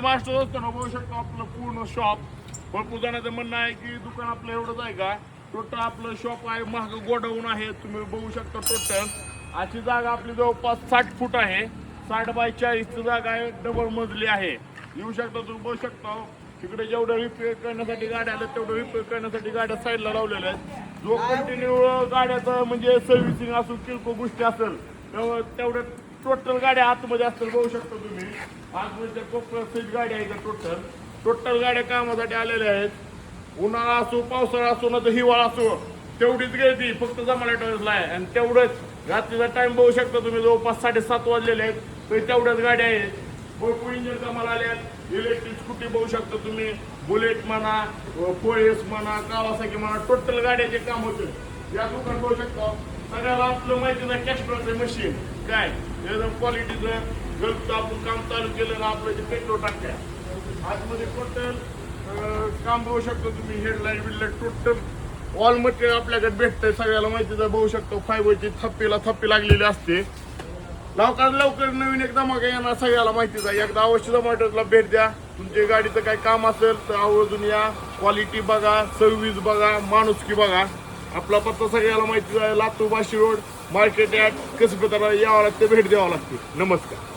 Master असताना बघू शकतो आपलं पूर्ण शॉप. भरपूर जणांचं म्हणणं आहे की दुकान आपलं एवढंच आहे का. टोटल आपलं शॉप आहे, महाग गोडाऊन आहे. तुम्ही बघू शकता टोटल अशी जागा आपली जवळपास 60 फूट आहे. 60 बाय 40 जागा आहे, डबल मजली आहे. येऊ शकता तुम्ही बघू शकता. तिकडे जेवढं रिपेअर करण्यासाठी गाड्या आल्या तेवढं रिपेअर करण्यासाठी गाड्या साईडला लावलेल्या आहेत. जो कंटिन्यू गाड्याचं म्हणजे सर्व्हिसिंग असो किरकोळ गोष्टी असेल तेवढं टोटल गाड्या आतमध्ये असतील. बघू शकता तुम्ही आतमध्ये कोकण सीट गाड्या आहेत. टोटल गाड्या कामासाठी आलेल्या आहेत. उन्हाळा असो पावसाळा असो ना तर हिवाळा असो तेवढीच गर्दी फक्त जमाला आहे. आणि तेवढंच रात्रीचा टाइम बघू शकता तुम्ही जवळपास 7:30 वाजलेले आहेत तर तेवढ्याच गाड्या आहेत. भरपूर इंजिन कामाला आल्यात. इलेक्ट्रिक स्कूटी बघू शकता तुम्ही, बुलेट म्हणा, फोएस म्हणा, कावासाकी म्हणा, टोटल गाड्याचे काम होते. या दुकान बघू शकता. सगळ्याला आपलं माहिती नाही कॅस्ट्रॉचं मशीन काय एकदम क्वालिटीचं गलत आपण काम चालू केलं ना आपलं जे पेट्रोल टाकत्या आतमध्ये टोटल काम बघू शकतो तुम्ही. हेडलाईट बिडलाईट टोटल ऑल मटेरियल आपल्याकडे भेटतंय. सगळ्याला माहितीच बघू शकतो. फायबरची थप्पी लागलेली असते. लवकर नवीन एक धमाका येणार सगळ्याला माहितीच आहे. एकदा अवश्य धमाट्याला भेट द्या. तुमच्या गाडीचं काही काम असेल तर आवर्जून या. क्वालिटी बघा, सर्व्हिस बघा, माणुसकी बघा. आपला पत्ता सगळ्याला माहिती आहे. लातूर बाशी रोड, मार्केट यार्ड, कसबेताला यावं लागतं, भेट द्यावं लागते. नमस्कार.